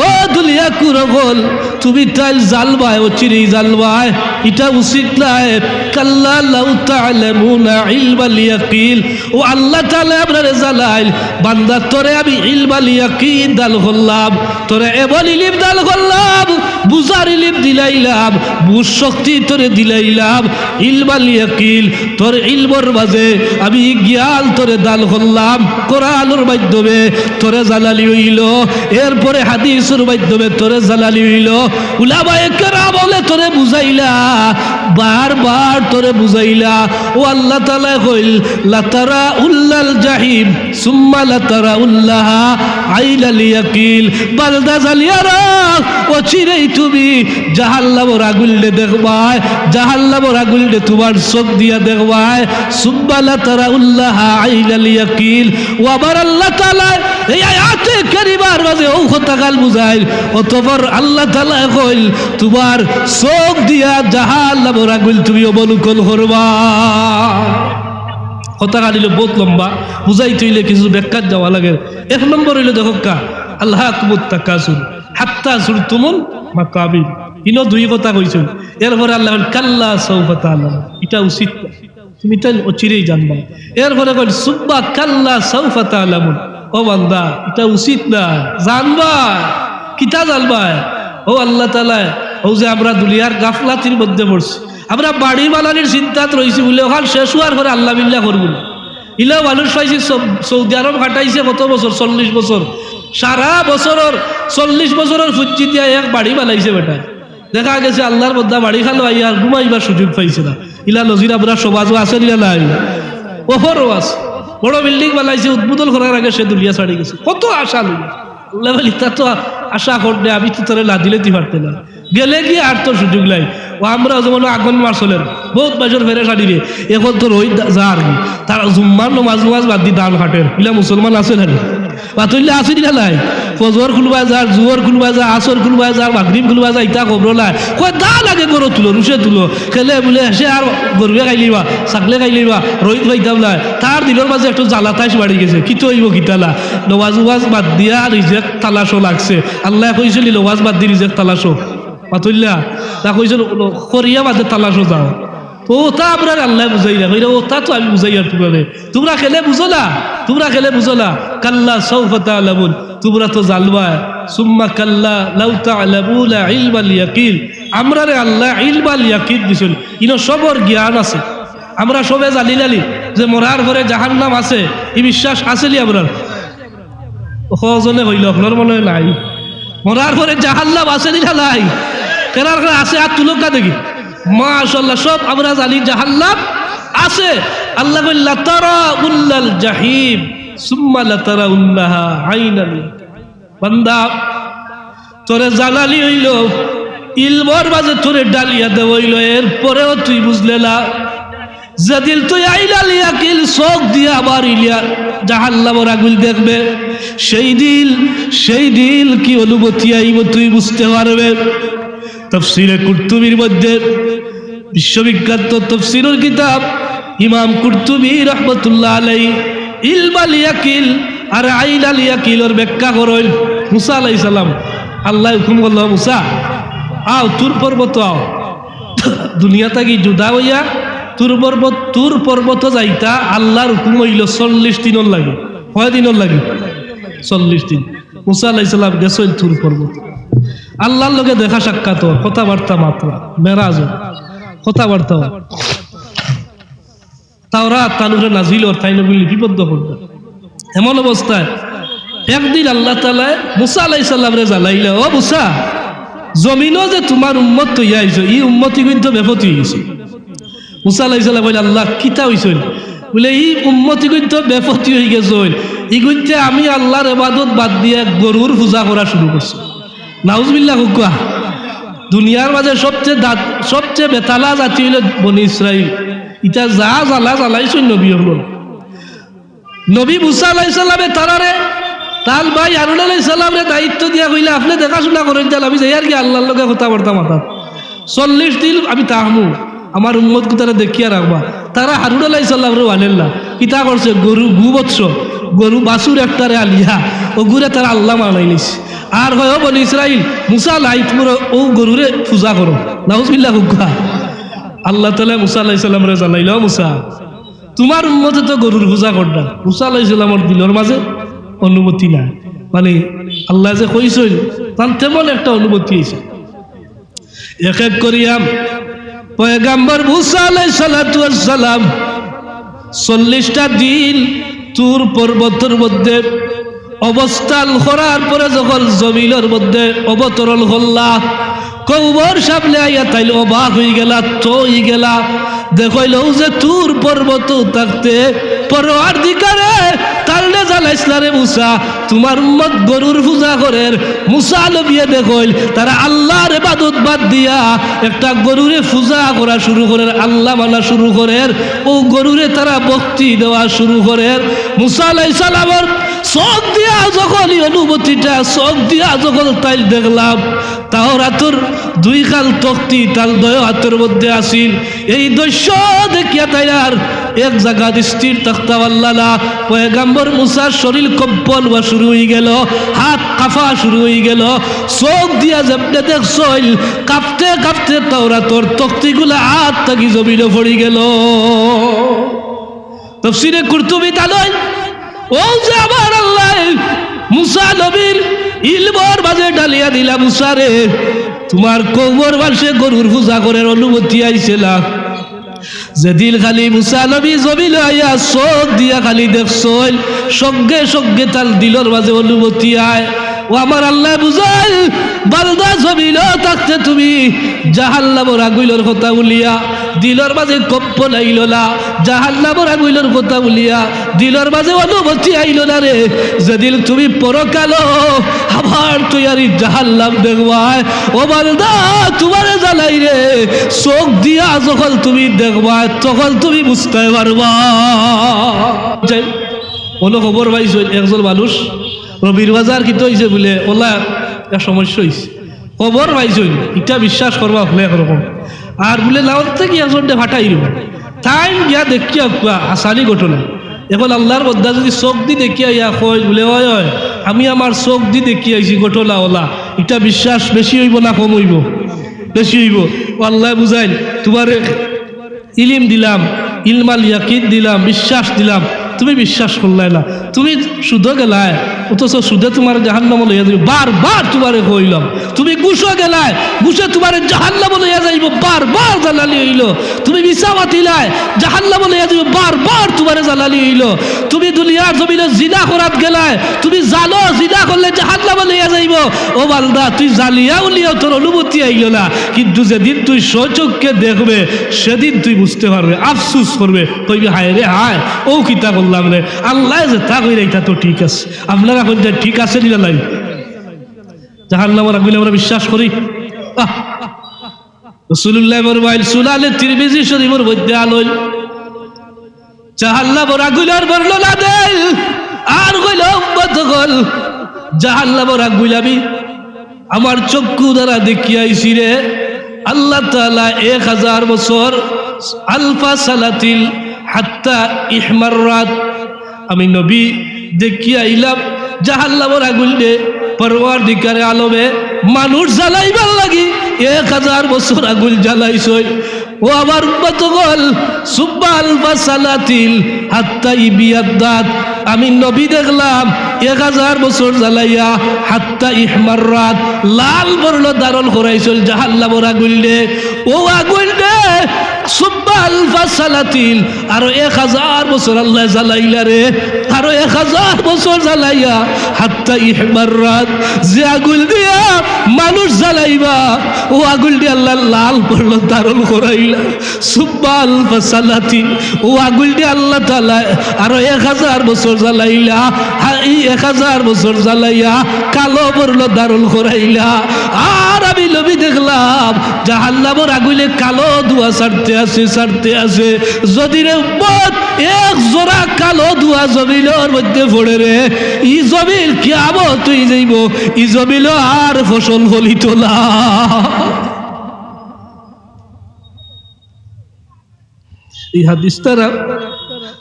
ও দুলিয়া কুরগল তুমি তাই জালবায়, ও চিরেই জালবায়, এটা উচিত নাই। কাল্লা লাউ তা'লামুনা ইলমাল ইয়াকিন, ও আল্লাহ তাআলা আপনারে জানাইল বান্দা তোরে আমি ইলমাল ইয়াকিন দান করলাম, তোরে এমন ইলম দান করলাম, বুঝার ইলম দিলাইলাম, বুঝ শক্তি তোরে দিলাইলাম, ইলমাল ইয়াকিন তোর ইলমর মাঝে আমি জ্ঞান তোরে দান করলাম, কোরআনের মাধ্যমে তোরে জানালি হইল, এরপরে হাদিসের মাধ্যমে তোরে জানালি হইল, উলামায়ে কেরাম বলে তোরে বুঝাইলা, বারবার তোরে বুঝাইলা। ও আল্লাহ তাআলা কইল লাতারা উল্লাল জাহিম সুম্মা লাতারা উল্লাহা আইলাল ইয়াকিল, বালদা জালিয়া রাখ ও চিরেই তুমি জাহান্নামের আগুনে দেখবাই, জাহান্নামের আগুনে তোমার চোখ দিয়া দেখবাই। সুম্মা লাতারা উল্লাহা আইলাল ইয়াকিল, ও আবার আল্লাহ তাআলা এই আয়াতে কারিমার মাঝে ও কথাকাল বুঝাইল, অতঃপর আল্লাহ তাআলা কইল তোমার চোখ দিয়া জাহান্নামের আগুন তুমি অবলোকন করবা। কথা কালিল বহুত লম্বা, বুঝাইতে হইলে কিছু ব্যাখ্যা দেওয়া লাগে। 1 নম্বর হইলে দেখো কা আল্লাহ কুমুত তাকাসুর হাত্তা জুরতুমুল মাকাবির, ইনো 2 কথা কইছেন। এরপরে আল্লাহ কাল্লা সাউফা তা'লামুন, এটা উচিত তুমি তাই অচিরেই জানবা। এরপরে কইল সুব্বা কাল্লা সাউফা তা'লামুন, ও বান্দা এটা উচিত না, জানবা কিতা জানবা। ও আল্লাহ তাআলা ও যে আমরা দুনিয়ার গাফলাতির মধ্যে পড়ছি, আমরা বাড়ি বানানির চিন্তাত রয়েছি বলে ওখান শেষ হওয়ার পরে আল্লাহ বিল্লাহ করব না। ইলা মানুষ পাইছি সৌদি আরব কাটাইছে কত বছর, 40 বছর, সারা বছরের 40 বছরের ফুজি দিয়া এক বাড়ি বানাইছে বেটা। দেখা গেছে আল্লাহর বন্দা বাড়ি খালো আর ঘুমাইবার সুযোগ পাইছে না। ইলা নজির আমরা সমাজও আছে না নাই, ওহরও আছে। বড় বিল্ডিং বানাইছে, উদ্বোধন করার আগে সে দুনিয়া ছাড়ি গেছে। কত আশা লই আল্লাহ বলি তা তো আশা করলে আমি তো তোরে না দিলে তুই পারতে না, গেলে গিয়ে আর তোর সুযোগ নাই। ও আমরা যেমন আগুন মারছলেন বহুত বছর ফেরে সাড়িরে, এখন তোর ওই যা আর কি তার জুম্মার নমাজ বাদ দি দান হাটের ইলা মুসলমান আছে না পাতলে আছে না নাই, ফজর খুলবা যার, জুয়র খুলবা যা, আসর খুলবা যার, মাগরিব খুলবা যা, ইটা খবর নাই কয় দা লাগে গরো তুলো রুষে তুলো খেলে বলে সে আর গরুয়ে খাইলিবা ছাগলে খাইলিবা রোহিত ভাইতাম নাই, তার দিনের মাঝে একটু জ্বালা তাইস বাড়ি গেছে, কি তো হইব কিতালা নমাজ উমাজ বাদ দিয়া রিজেক তালাশো লাগছে। আল্লাহ কইছিল নমাজ বাদ দি রিজেক তালাশো পাতল্লা, তা কইছিল করিয়া বাদে তালাশো যাও। ওটা আপনার আল্লাহ বুঝাই না, ওটা তো আমি বুঝাই আর তোমাকে, তোমরা খেলে বুঝো না, তোমরা খেলে বুঝো না। কাল্লা সাউফা তা'লামুন, তোমরা তো জানবা। সুম্মা কাল্লা লাউ তা'লামুনা ইলমাল ইয়াকিন, আমরা রে আল্লাহ ইলমাল ইয়াকিন দিছেন, ইনো সবর জ্ঞান আছে। আমরা সবে জানি নালি যে মরার ঘরে জাহান্নাম আছে, এই বিশ্বাস আসেলি আমরা সজনে হইল আপনার মনে হয় নাই, মরার ঘরে জাহান্নাম আসেনি না নাই, কেনার ঘরে আছে আর তুলকা দেখি মাশাআল্লাহ সব আমরা জানি জাহান্নাম আছে। আল্লাহ কইল লাতারা উল্লাল জাহিম সুম্মা লাতারা উল্লাহা আইনাল, বান্দা তোরে জানালি হইল ইলমর মাঝে তোরে ডালিয়া দেওয়া হইল, এরপরেও তুই বুঝলে না। যেদিন তুই আইনাল ইয়াকিল চোখ দিয়া আবার ইলিয়া জাহান্নামের আগুন দেখবে, সেই দিন কি অনুভূতি আইব তুই বুঝতে পারবে। তাফসীরে কুরতুবীর মধ্যে বিশ্ববিখ্যাত তাফসীরের কিতাব ইমাম কুরতুবী রাহমাতুল্লাহ আলাইহি ইলমাল ইয়াকিল আর আইনাল ইয়াকিলের ব্যাখ্যা করেন মুসা আলাইহিস সালাম আল্লাহ হুকুম করল মুসা আও তুর পর্বত আও দুনিয়া থেকে জুদা হইয়া তুর পর্বত যাইতা আল্লাহর হুকুম হইল 40 দিনের লাগে কয় দিনের লাগে 40 দিন মুসা আলাইহিস সালাম গেছেন তুর পর্বত আল্লাহর লগে দেখা সাক্ষাৎ কথাবার্তা মাত্র মেরাজ কথাবার্তা তাওরাত তানুরে নাজিল ওর তাই নবী লিপিবদ্ধ করবে এমন অবস্থায় একদিন আল্লাহ তাআলা মুসা আলাইহিস সালামরে জানাইলে ও মুসা জমিনও যে তোমার উম্মত তৈয়া হইছে এই উম্মতি কিন্তু বেপতি হইছে মুসা আলাইহিস সালাম বলে আল্লাহ কিতা হইছে বলে এই উম্মতি কিন্তু বেপতি হই গেছে এই কিন্তু আমি আল্লাহর ইবাদত বাদ দিয়ে গরুর পূজা করা শুরু করছি নাউজুবিল্লাহ হুকুয়া দুনিয়ার মাঝে সবচেয়ে বেতালা জাতি হইল বনি ইসরাইল ইটা যা জ্বালাইছেন নবী হল নবী মুসা আলাইহিস সালামে তারারে তার ভাই হারুন আলাইহিস সালামরে দায়িত্ব দিয়া কইলা আপনি দেখাশোনা করেন তাহলে আমি যাই আর কি আল্লাহর লগে কথাবার্তা মাথা 40 দিন আমি তাহমু আমার উম্মতকে তারা দেখিয়া রাখবা তারা হারুন আলাইহিস সালামরে আনেলা কিতা করছে গরু গুবৎস গরু বাছুর একটারে আলিয়া ও গুরে তারা আল্লাহ মানাই নিছে আর হয় বনি ইসরাইল মুসা লাই তোমরা ও গরুরে পূজা করো নাউজুবিল্লাহ হুকুয়া আল্লাহ তাআলা মুসা আলাইহিস সালামরে জানাইল মুসা তোমার উম্মতে তো গরুর পূজা করডা মুসা আলাইহিস সালামের দিলের মাঝে অনুমতি নাই মানে আল্লাহ যে কইছেন তার তেমন একটা অনুমতি হইছে এক এক করিয়াম পয়গম্বর মুসা আলাইহিস সালাতু ওয়াস সালাম 40টা দিন তুর পর্বতের মধ্যে অবস্থান করার পরে যখন জমিনের মধ্যে অবতরণ হল্লা কৌবর সামনে আইয়া তাইলে অবাক হয়ে গেলা তো হয়ে গেলা দেখইল যে তুর পর্বত থাকতে পরওয়ারদিগারে তারলে জালাইছলারে মুসা তোমার উম্মত গরুর পূজা করের মুসা নবিয়ে দেখইল তারা আল্লাহর ইবাদত বাদ দিয়া একটা গরুরে পূজা করা শুরু করের আল্লাহ মানা শুরু করের ও গরুরে তারা ভক্তি দেওয়া শুরু করের মুসা আলাইহিস সালামের চোখ দিয়া যখন অনুভূতিটা চোখ দিয়া যখন তাই দেখলাম তাওরাতুর 2 খাল তক্তি তার 2 হাতের মধ্যে আসিল এই দৃশ্য দেখিয়া তাই আর এক জায়গা স্থির থাকতে পারলা না পয়গম্বর মুসার শরীর কম্পন হওয়া শুরু হয়ে গেল হাত কাঁপা শুরু হয়ে গেল চোখ দিয়া যেমনে দেখছইল কাঁপতে কাঁপতে তাওরাতুর তক্তিগুলা হাত থাকি জমিনে পড়ে গেল তাফসীরে কুরতুবী তালয় ও যে আমার আল্লাহ মুসা নবীর ইলমর মাঝে ডালিয়া দিলা মুসা রে তোমার কবর বাসে গরুর পূজা করার অনুমতি আইছিল যেদিন খালি মুসা নবী জমিন আইয়া চোখ দিয়া খালি দেখছইল সঙ্গে সঙ্গে তার দিলর মাঝে অনুমতি আয় ও আমার আল্লাহ বুঝাই বালদা জমিন থাকতে তুমি জাহান্নামের আগুনের কথা বলিয়া দিলর মাঝে কম্পন আইল না জাহান্নামের আগুনের কথা বলিয়া দিলর মাঝে অনুমতি আইল না রে যেদিন তুমি পরকাল আবার তৈয়ারি জাহান্নাম দেখবাই ও বালদা তোমারে জানাই রে চোখ দিয়া যখন তুমি দেখবা তখন তুমি বুঝতে পারবা কোনো খবর পাইছো একজন মানুষ রবির বাজার কি হয়েছে বলে ওলা এক সমস্যা হয়েছে খবর পাইছই এটা বিশ্বাস করবা হলে একরকম আর বলে লাউর থেকে একজনটা ফাটাই দিব তাই গিয়া দেখিয়া আসানি ঘটনা এখন আল্লাহর বদ্ধা যদি চোখ দি দেখিয়া ইয়া কয় বলে হয় আমি আমার চোখ দি দেখি আইছি ঘটনা ওলা এটা বিশ্বাস বেশি হইব না কম হইব বেশি হইব ও আল্লাহ বুঝাইল তোমার ইলিম দিলাম ইলমাল ইয়াকিন দিলাম বিশ্বাস দিলাম তুমি বিশ্বাস করলাই না তুমি সুদে গেলাই অথচ সুদে তোমার জাহান্নামে লইয়া যাইব বারবার তোমারে কইলাম তুমি ঘুষে গেলাই ঘুষে তোমার জাহান্নামে লইয়া যাইব বারবার জালালি হইল তুমি মিছা মাতিলাই জাহান্নামে লইয়া যাইব বারবার তোমারে জালালি হইল তুমি দুনিয়ার জমিনে জিনা করাত গেলাই তুমি জানো জিনা করলে জাহান্নামে লইয়া যাইব ও বান্দা তুই জালিয়া উলিয়া তোর অনুমতি আইল না কিন্তু যেদিন তুই সচক্ষে দেখবে সেদিন তুই বুঝতে পারবে আফসোস করবে কইবি হায় রে হায় ও কিতা করলাম রে আল্লাহ যে তা কইরা এটা তো ঠিক আছে আপনারা এখন যে ঠিক আছে নিলা নাই জাহান্নামের আগুনে আমরা বিশ্বাস করি রাসূলুল্লাহ ফরমাইল সুনানে তিরমিজি শরীফের মধ্যে আলোল জাহান্নামের আগুনের বর্ণনা দেন আর কইল উম্মত গল জাহান্নামের আগুন আমি আমার চক্ষু দ্বারা দেখি আইছি রে আল্লাহ তাআলা 1000 বছর আলফা সালাতিল হাত্তা ইহমাররাত আমি নবী দেখিয়া আইলাম জাহান্নামের আগুন দিয়ে পরওয়ারদিগারে আলমে মানুষ জ্বালাইবার লাগি 1000 বছর আগুন জ্বালাইছই। ও আমার উম্মতগণ সুব্বা আলফা সালাতিল হাত্তা ইবিয়াদ্দাত আমি নবী দেখলাম 1000 বছর জ্বালাইয়া হাত্তা ইহমাররাত লাল বর্ণ ধারণ করাইছিল জাহান্নামের আগুন দিয়ে। ও আগুন দিয়ে সুব্বা আলফা সালাতিল আরো 1000 বছর আল্লাহ জ্বালাইলা রে, আরো 1000 বছর জ্বালাইয়া হাত্তা ইহমাররাত যে আগুন দিয়া মানুষ জ্বালাইবা ও আগুন দিয়ে আল্লাহ লাল বর্ণ ধারণ করাইলা সুব্বা আলফা সালাতিল। ও আগুন দিয়ে আল্লাহ তাআলা আরো 1000 বছর জ্বালাইলা, এই 1000 বছর জ্বালাইয়া কালো বর্ণ ধারণ করাইলা। আর আমি নবী দেখলাম জাহান্নামের আগুনে কালো ধোঁয়া ছাড়তে আছে। যদি রে উম্মত এক জোড়া কালো ধোঁয়া জমিনের মধ্যে পড়ে রে, ই জমিন কিয়ামত হয়ে যাইব, ই জমিন আর ফসল ফলিত না। এই হাদিসটা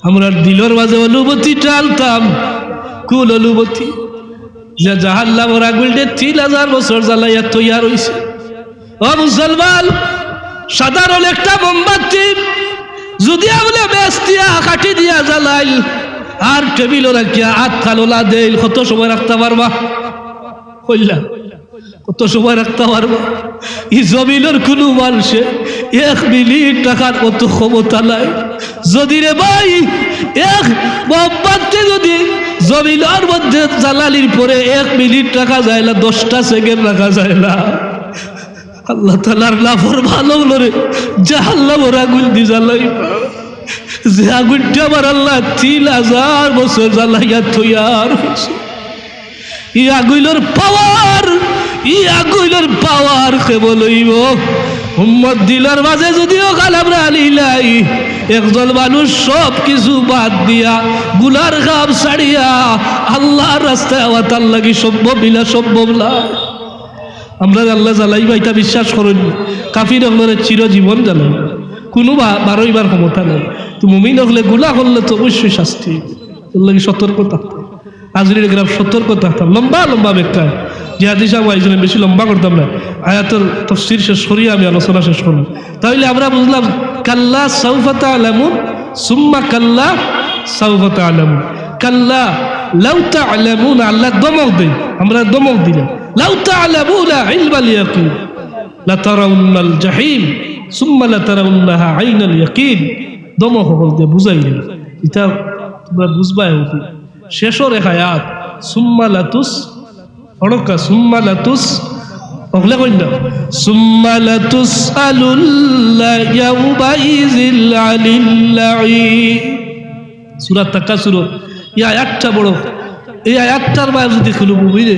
আমরা দিলের মাঝে অনুভূতি টানতাম, কুল অনুভূতি যে জাহান্নামের আগুনে 3000 বছর জ্বালাইয়া তৈয়ার হইছে। ও মুসলমান, সাধারণ একটা মোমবাতি যদি আমরা বেস্তিয়া কাটি দিয়া জ্বালাই আর টেবিল রাখিয়া হাত খালোলা দেই, কত সময় রাখতে পারবা? কইলা কত সময় রাখতে পারবা? এই জমিনের কোনো মানুষে 1 মিনিট টাকার কত ক্ষমতা নাই। যদি রে ভাই এক মোমবাতি যদি জমিনের মধ্যে জ্বালালির পরে 1 মিনিট রাখা যায় না, 10টা সেকেন্ড রাখা যায় না। আল্লাহ তাআলার নাফরমান হলো রে জাহান্নামের আগুন দিয়ে জ্বালাই, যে আগুনটা আমার আল্লাহ 3000 বছর জ্বালাইয়া তৈয়ার হয়েছে। এই আগুনের পাওয়ার কেবল হইব উম্মত দিলার মাঝে যদিও কালামরা আলিলাই একজন মানুষ সব কিছু বাদ দিয়া গুনার কাম ছাড়িয়া আল্লাহর রাস্তায় আওয়াতার লাগি সম্ভব না। আমরা আল্লাহ জ্বালাইবা এটা বিশ্বাস করেন, কাফির হলে চিরজীবন জ্বালাই, কোনো বারোইবার ক্ষমতা নেই। তো মুমিন হলে গুনাহ করলে তো অবশ্যই শাস্তি, এর লাগি সতর্ক থাকতাম। আজরের গ্রাম সতর্ক থাকতাম। লম্বা ব্যাখ্যা যে হাদিস আমি আয়োজনে বেশি লম্বা করতাম না, আয়াতের তাফসীর শেষ করিয়া আমি আলোচনা শেষ করলাম। তাহলে আমরা বুঝলাম কাল্লা সাউফা তা'লামুন সুম্মা কাল্লা সাউফা তা'লামুন, কাল্লা লাউ তা'লামুন, আল্লাহ দমক দেয়, আমরা দমক দিলাম লাউ তা'লামুনা ইলমাল ইয়াকিন লাতারাউন্নাল জাহিম সুম্মা লাতারাউন্নাহা আইনাল ইয়াকিন। দমক হল দিয়ে বুঝাই দিল, এটা তোমরা বুঝবাই হতো। শেষর এক আয়াত সুম্মা লাতুস অড়কা সুম্মা লাতুস অগলে কইনা সুম্মা লাতুসআলুল্লা ইয়াউমাইযিল আনিল লাঈম। সূরা তাকাসুর এই আয়াতটা বড়, এই আয়াতটার বাইরে যদি খুলু বুঝলে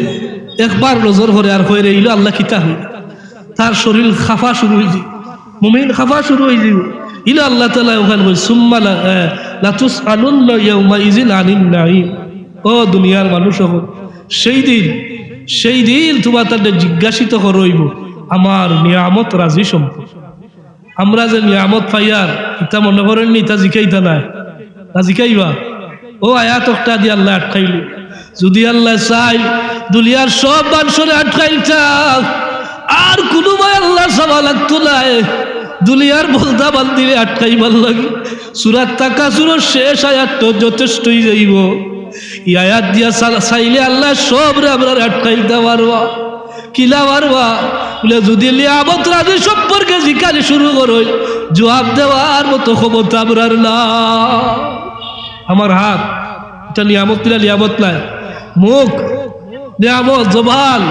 একবার নজর করে আর কইরে ইলো আল্লাহ কিতা হই, তার শরীর খাফা শুরু হয়ে যায়, মুমিন খাফা শুরু হয়ে যায়। ইলো আল্লাহ তাআলা ওখানে বলে সুম্মা লাতুসআলুল্লা ইয়াউমাইযিল আনিল লাঈম। ও দুনিয়ার মানুষ, সেই দিন তোমার তাদের জিজ্ঞাসিত হইব আমার নিয়ামত রাজি সম্পদ। আমরা যে নিয়ামত পাইয়ার ইটা মনে করেননি, ইটা জিকাইতা নাই, তা জিকাইবা। ও আয়াত একটা দিয়ে আল্লাহ আটকাইলি, যদি আল্লাহ চাই দুনিয়ার সব মানুষের আটকাইতা আর কোনো ভাই আল্লাহ চাওয়া লাগতো নাই, দুনিয়ার বলতা বাল দিলে আটকাইবার লাগে। সূরা তাকাসুরের শেষ আয়াত যথেষ্টই যাইব। এই আয়াত দিয়া চাইলে আল্লাহ সব রে আমরা আটকাইতে পারবা, কিলা পারবা বলে যদি নিয়ামত রাজি সম্পর্কে জিজ্ঞাসা শুরু করো জবাব দেওয়ার মতো ক্ষমতা আমরার না। আমার হাত এটা নিয়ামত দিলা নিয়ামত নাই, মুখ নিয়ামত, জবান,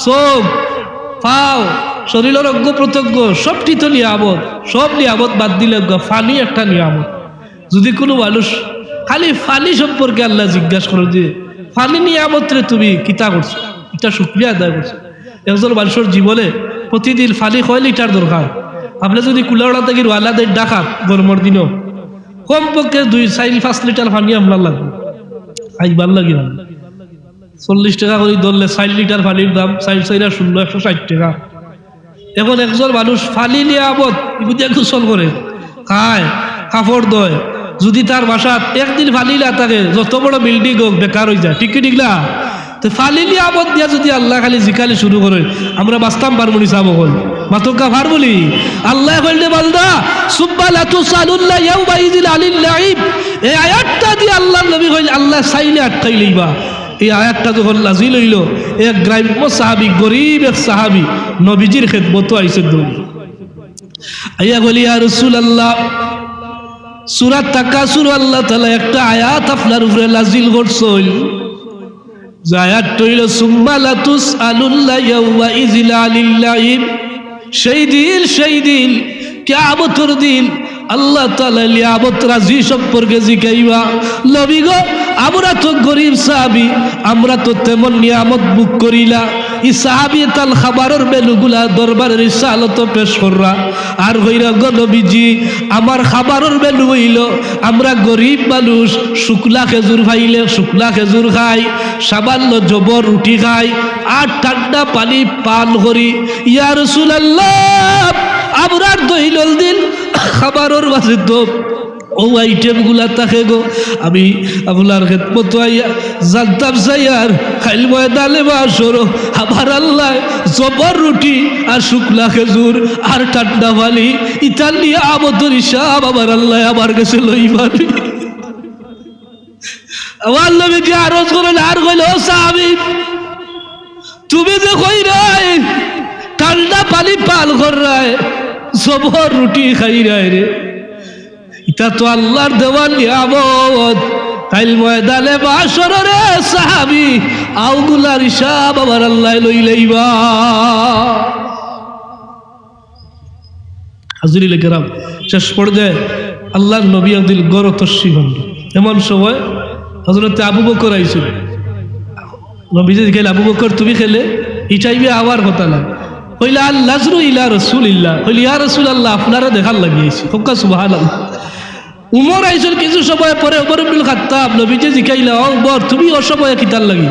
চোখ, পাও, শরীরের অঙ্গ প্রত্যঙ্গ সবটি তো নিয়ামত। সব নিয়ামত বাদ দিলে ফানি একটা নিয়ামত। যদি কোনো মানুষ খালি ফানি সম্পর্কে আল্লাহ জিজ্ঞাসা করো যে ফানি নিয়ামত রে তুমি কিতা করছো, এটা শুকরিয়া আদায় করছো। একজন মানুষের জীবনে প্রতিদিন ফানি 6 লিটার দরকার। আপনি যদি কুলাওড়া থেকে ওয়ালাদের ডাকাত গরমের দিনও কমপক্ষে 2-4-5 লিটার পানি আপনার লাগবে, আইবার লাগে না। 40 টাকা করে ধরলে 4 লিটার পানির দাম 4-4 16 160 টাকা। এখন একজন মানুষ ফালি নিয়ামত বুঝিয়া গোসল করে খায় কাপড় দয়, যদি তার বাসাত একদিন ফালি না থাকে যত বড় বিল্ডিং হোক বেকার হয়ে যায়, ঠিক কি ঠিক না? তো ফালি নিয়ামত দিয়া যদি আল্লাহ খালি জিকালি শুরু করে আমরা বাঁচতাম পারবো নি চাবো বল মাতকা ভার বলি আল্লাহ বললে বালদা সুব্বালা তুসালুল্লাহ ইয়াউমা ইযিল আনিল লাইব। এই আয়াতটা দিয়ে আল্লাহ নবী কইল আল্লাহ চাইলে আটকাই লইবা। এই আয়াতটা যখন নাজিল হইল এক গ্রাম্য সাহাবী, গরিব এক সাহাবী নবীজির খেদমত আইছে দৌড় আইয়া বলি ইয়া রাসূলুল্লাহ সূরা তাকাসুর আল্লাহ তাআলা একটা আয়াত আপনার উপরে নাজিল করছেন, যে আয়াতটা হইল সুম্মা লাতুসআলুল্লাহ ইয়াউমা ইযিল আনিল লাইব। সেই দিন কিয়ামতের দিন আল্লাহ তাআলা লিয়ামত রাজি সম্পর্কে জিজ্ঞাইবা। নবী গো আমরা তো গরিব সাহাবী, আমরা তো তেমন নিয়ামত বুক করিলা। ই সাহাবী তাল খাবারের মেনুগুলা দরবারের রিসালত পেশ কররা আর কইরা গো নবীজি আমার খাবারের মেনু হইল আমরা গরিব মানুষ শুকলা খেজুর খাইলে শুকলা খেজুর খাই, সামান্য জবর রুটি খাই আর ঠান্ডা পানি পান করি। ইয়া রাসূলুল্লাহ আমরা দৈনল দিন খাবারের মাঝে তো ও আইটেম গুলা থাকে গো, আমি আপনার খেদমত আইয়া জানতাম যাইয়ার খাইল ময়দানে বাসর আমার আল্লাহ জবর রুটি আর শুকলা খেজুর আর ঠান্ডা পানি ইতাল নিয়ে আমতর হিসাব আমার আল্লাহ আমার কাছে লইবানি। আমার নবীকে আরজ করেন আর কইল ও সাহাবী তুমি যে কই রাই ঠান্ডা পানি পান কর রায় জবর রুটি খাই রায় রে, এটা তো আল্লাহর দেওয়া নিয়ামত। কাইল ময়দানে বাসর রে সাহাবী আউগুলার হিসাব আমার আল্লাহ লই লইবা। হাজিরিল কিরাম শেষ পর্যায়ে আল্লাহর নবী আব্দুল গড় তশরিফ আনলেন। এমন সময় হযরতে আবু বকর আইছিল। নবীজি গেলে আবু বকর তুমি খেলে ইটাইবে আওয়ার কথা না কইলা আল নাজরু ইলা রাসূলিল্লাহ, কইলা ইয়া রাসূলুল্লাহ আপনারা দেখার লাগিয়েছি হক্কা সুবহানাল্লাহ। উমর আইছিল কিছু সময় পরে উমর ইবনুল খাত্তাব নবীজি জিকাইলা ও উমর তুমি ও সময় কিতার লাগি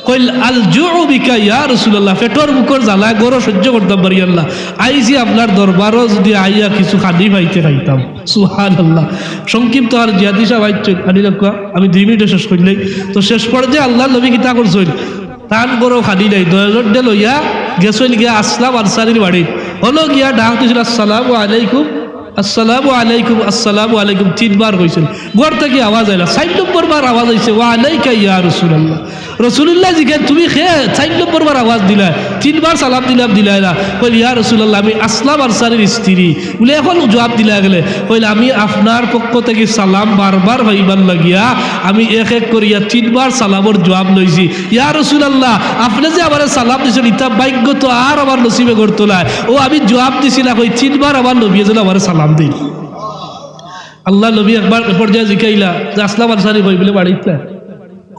কইল আল জুউ বিকা ইয়া রাসূলুল্লাহ পেটর মুখর জ্বালা গরো সহ্য করতাম পারি আল্লাহ আইজি আপনার দরবারও যদি আইয়া কিছু খাদি পাইতে খাইতাম। সুবহানাল্লাহ। সংক্ষিপ্ত আর জিয়াদি সাহেব আইছে আনি রাখা আমি 2 মিনিটে শেষ করলেই তো শেষ পর্যায়ে আল্লাহ নবী কিতা করছেন তান গরো খাদি নাই দয়াজর দে লইয়া গেছেন গিয়া আসলাম আনসারীর বাড়ি হলো গিয়া ডাক দিছিল আসসালামু আলাইকুম আসসালামু আলাইকুম আসসালামু আলাইকুম 3 বার কইছেন। ঘর থেকে আওয়াজ আইলা 4 নম্বর বার আওয়াজ আইছে ওয়া আলাইকা ইয়া রাসূলুল্লাহ। রাসূলুল্লাহ জিকে তুমি খে 4 নম্বর বার আওয়াজ দিলা 3 বার সালাম দিলা কইল ইয়া রাসূলুল্লাহ আমি আসলাম আনসারীর স্ত্রী বলে এখন জবাব দিলা গেলে কইল আমি আপনার পক্ষ থেকে সালাম বারবার ভাইবার লাগিয়া আমি এক এক করিয়া 3 বার সালামের জবাব লইছি। ইয়া রাসূলুল্লাহ আপনি যে আমারে সালাম দিছেন ইতা ভাগ্য তো আর আমার নসিবে করতে না ও আমি জবাব দিছিলা কই 3 বার আমার নবী যেন আমারে সালাম দিই। আল্লাহ নবী একবার পর্যায়ে জিকাইলা যে আসলাম আনসারী কই বলে বাড়িতে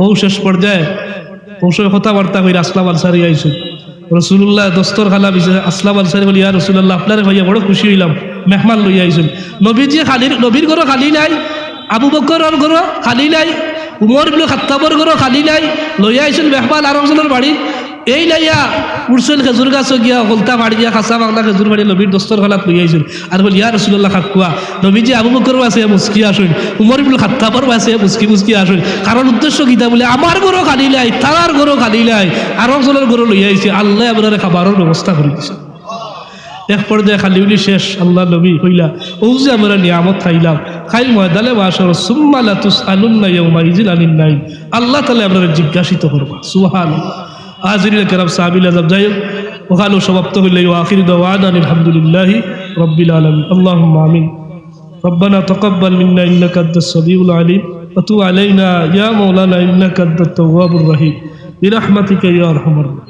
ও শেষ পর্যায়ে পৌঁছয় কথাবার্তা কই আসলাম আনসারী আইছে। রাসূলুল্লাহ দস্তরখানা বিছে আসলাম আনসারী বলি ইয়া রাসূলুল্লাহ আপনারে ভাইয়া বড় খুশি হইলাম মেহমান লই আইছেন। নবীজি খালি নবীর ঘর খালি নাই, আবু বকরের ঘর খালি নাই, উমর ইবনে খাত্তাবের ঘর খালি নাই, লই আইছেন মেহমান আরেকজনের বাড়ি। এই লাইয়া উড়ছেন খেজুর গাছ গিয়া গলতা বাড়িয়া খাসা বাংলা খেজুর বাড়ি নবীর দস্তরখানাত লই আইছেন আর বলি ইয়া রাসূলুল্লাহ খাকুয়া নবীজি আবু বকরের আছে মুস্কি আসুন উমর ইবনে খাত্তাবের আছে মুস্কি আসুন। কারণ উদ্দেশ্য কিতা বলে আমার ঘরও খালি নাই তার ঘরও খালি নাই আরেকজনের ঘরও লই আইছে আল্লাহ আপনার খাবারের ব্যবস্থা করে দিছে। এক পর্যায়ে খালি উলি শেষ আল্লাহ নবী কইলা ও যে আমরা নিয়ামত খাইলাম খাইল ময়দানে বাসর সুম্মা লাতুসআলুন্না ইয়াউমা ইযিল আনিন নাইম আল্লাহ তাআলা আপনারা জিজ্ঞাসিত করবা। সুবহানাল্লাহ। হাজিরিন কিরাম সাহাবীল আযম যাই ওখানে সমাপ্ত হইল আখির দাওয়ানা আলহামদুলিল্লাহি রাব্বিল আলামিন আল্লাহুম্মা আমিন। ربنا تقبل منا انك انت السميع العليم وتب علينا يا مولانا انك انت التواب الرحيم برحمتك يا ارحم الراحمين.